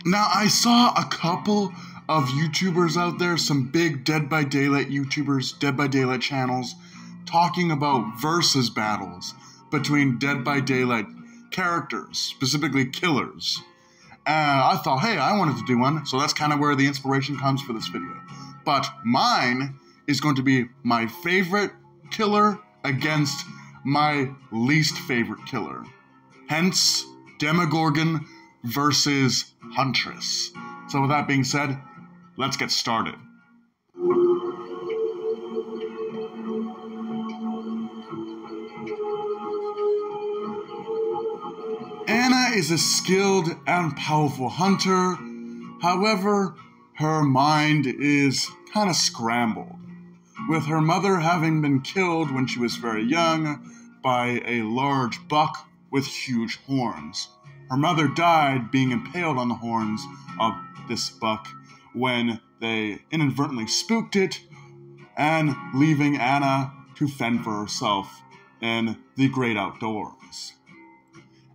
Now, I saw a couple of YouTubers out there, some big Dead by Daylight YouTubers, Dead by Daylight channels, talking about versus battles between Dead by Daylight characters, specifically killers. And I thought, hey, I wanted to do one, so that's kind of where the inspiration comes for this video. But mine is going to be my favorite killer against my least favorite killer. Hence, Demogorgon versus Huntress. So with that being said, let's get started. Anna is a skilled and powerful hunter. However, her mind is kind of scrambled, with her mother having been killed when she was very young by a large buck with huge horns. Her mother died being impaled on the horns of this buck when they inadvertently spooked it, and leaving Anna to fend for herself in the great outdoors.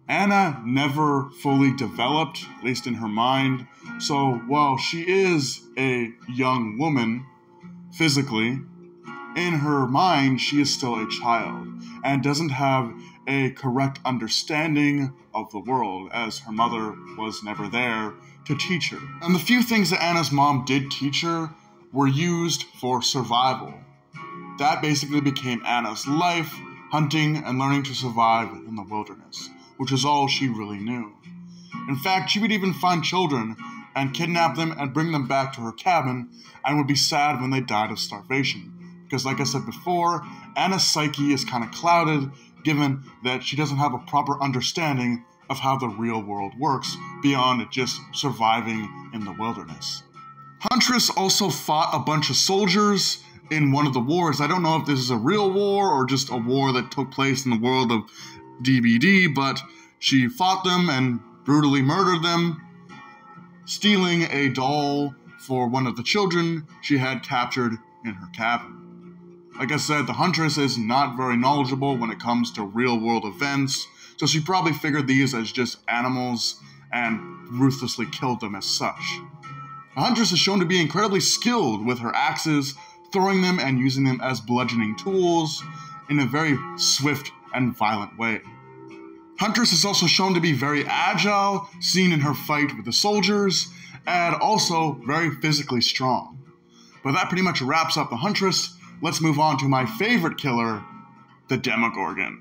Anna never fully developed, at least in her mind, so while she is a young woman physically, in her mind she is still a child and doesn't have a correct understanding of the world, as her mother was never there to teach her. And the few things that Anna's mom did teach her were used for survival. That basically became Anna's life, hunting and learning to survive in the wilderness, which is all she really knew. In fact, she would even find children and kidnap them and bring them back to her cabin, and would be sad when they died of starvation. Because like I said before, Anna's psyche is kind of clouded, given that she doesn't have a proper understanding of how the real world works beyond just surviving in the wilderness. Huntress also fought a bunch of soldiers in one of the wars. I don't know if this is a real war or just a war that took place in the world of DBD, but she fought them and brutally murdered them, stealing a doll for one of the children she had captured in her cabin. Like I said, the Huntress is not very knowledgeable when it comes to real-world events, so she probably figured these as just animals and ruthlessly killed them as such. The Huntress is shown to be incredibly skilled with her axes, throwing them and using them as bludgeoning tools in a very swift and violent way. Huntress is also shown to be very agile, seen in her fight with the soldiers, and also very physically strong. But that pretty much wraps up the Huntress. Let's move on to my favorite killer, the Demogorgon.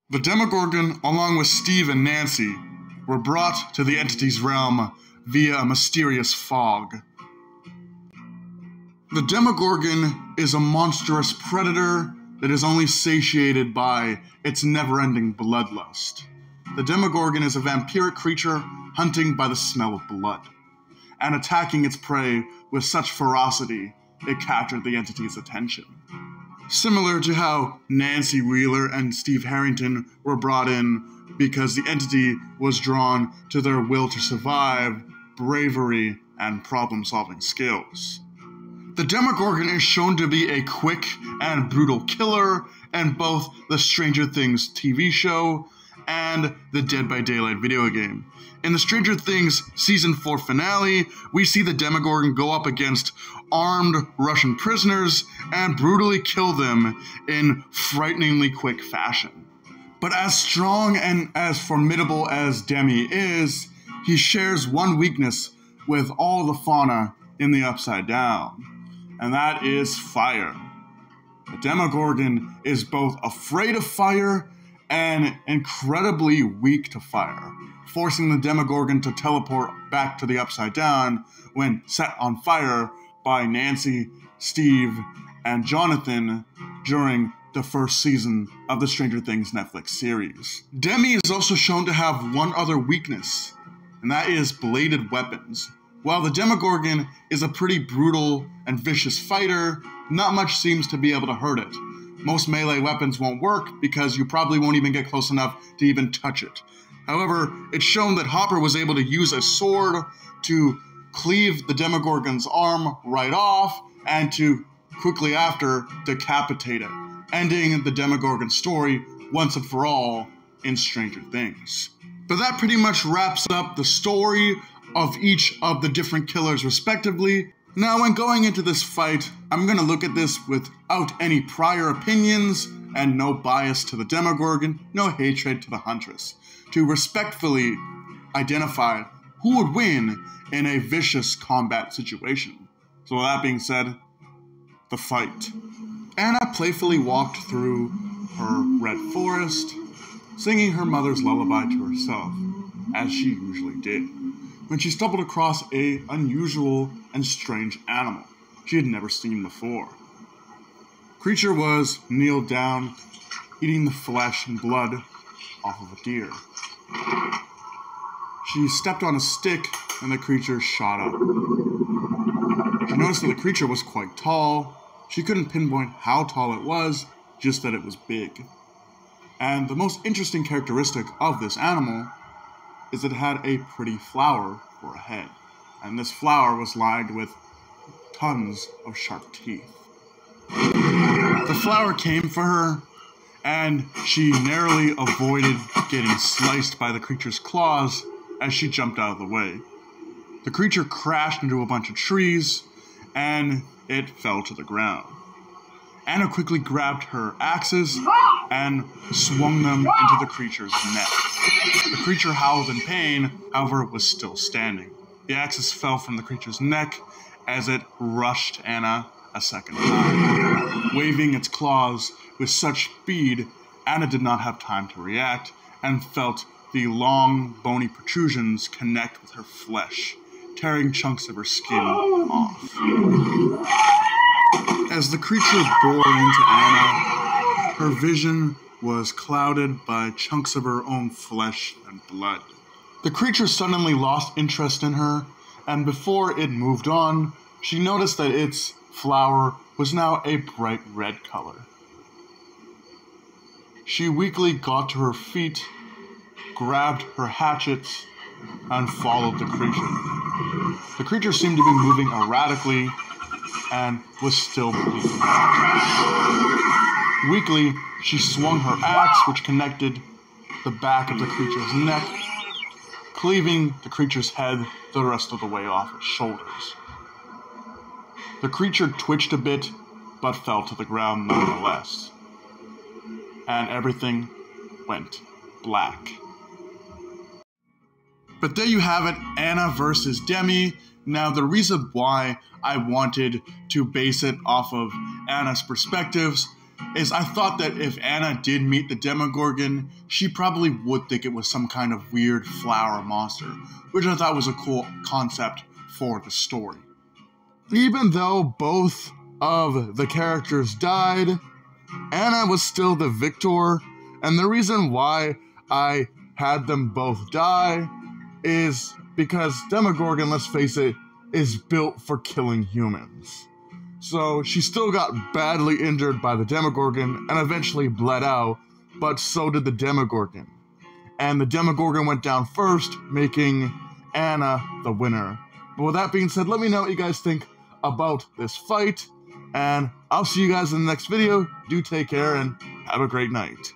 The Demogorgon, along with Steve and Nancy, were brought to the entity's realm via a mysterious fog. The Demogorgon is a monstrous predator that is only satiated by its never-ending bloodlust. The Demogorgon is a vampiric creature hunting by the smell of blood, and attacking its prey with such ferocity it captured the entity's attention. Similar to how Nancy Wheeler and Steve Harrington were brought in because the entity was drawn to their will to survive, bravery, and problem-solving skills. The Demogorgon is shown to be a quick and brutal killer in both the Stranger Things TV show and the Dead by Daylight video game. In the Stranger Things Season 4 finale, we see the Demogorgon go up against armed Russian prisoners and brutally kill them in frighteningly quick fashion. But as strong and as formidable as Demi is, he shares one weakness with all the fauna in the Upside Down, and that is fire. The Demogorgon is both afraid of fire and incredibly weak to fire, forcing the Demogorgon to teleport back to the Upside Down when set on fire by Nancy, Steve, and Jonathan during the first season of the Stranger Things Netflix series. Demi is also shown to have one other weakness, and that is bladed weapons. While the Demogorgon is a pretty brutal and vicious fighter, not much seems to be able to hurt it. Most melee weapons won't work because you probably won't even get close enough to even touch it. However, it's shown that Hopper was able to use a sword to cleave the Demogorgon's arm right off and to quickly after decapitate it, ending the Demogorgon story once and for all in Stranger Things. But that pretty much wraps up the story of each of the different killers respectively. Now, when going into this fight, I'm going to look at this without any prior opinions and no bias to the Demogorgon, no hatred to the Huntress, to respectfully identify who would win in a vicious combat situation. So with that being said, the fight. Anna playfully walked through her red forest, singing her mother's lullaby to herself, as she usually did, when she stumbled across an unusual and strange animal she had never seen before. The creature was kneeled down, eating the flesh and blood off of a deer. She stepped on a stick, and the creature shot up. She noticed that the creature was quite tall. She couldn't pinpoint how tall it was, just that it was big. And the most interesting characteristic of this animal is that it had a pretty flower for a head. And this flower was lined with tons of sharp teeth. The flower came for her, and she narrowly avoided getting sliced by the creature's claws as she jumped out of the way. The creature crashed into a bunch of trees, and it fell to the ground. Anna quickly grabbed her axes and swung them into the creature's neck. The creature howled in pain, however, it was still standing. The axes fell from the creature's neck as it rushed Anna a second time. Waving its claws with such speed, Anna did not have time to react and felt the long, bony protrusions connect with her flesh, tearing chunks of her skin off. As the creature bore into Anna, her vision was clouded by chunks of her own flesh and blood. The creature suddenly lost interest in her, and before it moved on, she noticed that its flower was now a bright red color. She weakly got to her feet, grabbed her hatchets, and followed the creature. The creature seemed to be moving erratically and was still bleeding. Weakly, she swung her axe, which connected the back of the creature's neck, cleaving the creature's head the rest of the way off its shoulders. The creature twitched a bit, but fell to the ground nonetheless. And everything went black. But there you have it, Anna versus Demi. Now, the reason why I wanted to base it off of Anna's perspectives is I thought that if Anna did meet the Demogorgon, she probably would think it was some kind of weird flower monster, which I thought was a cool concept for the story. Even though both of the characters died, Anna was still the victor, and the reason why I had them both die is because Demogorgon, let's face it, is built for killing humans. So she still got badly injured by the Demogorgon and eventually bled out, but so did the Demogorgon. And the Demogorgon went down first, making Anna the winner. But with that being said, let me know what you guys think about this fight, and I'll see you guys in the next video. Do take care and have a great night.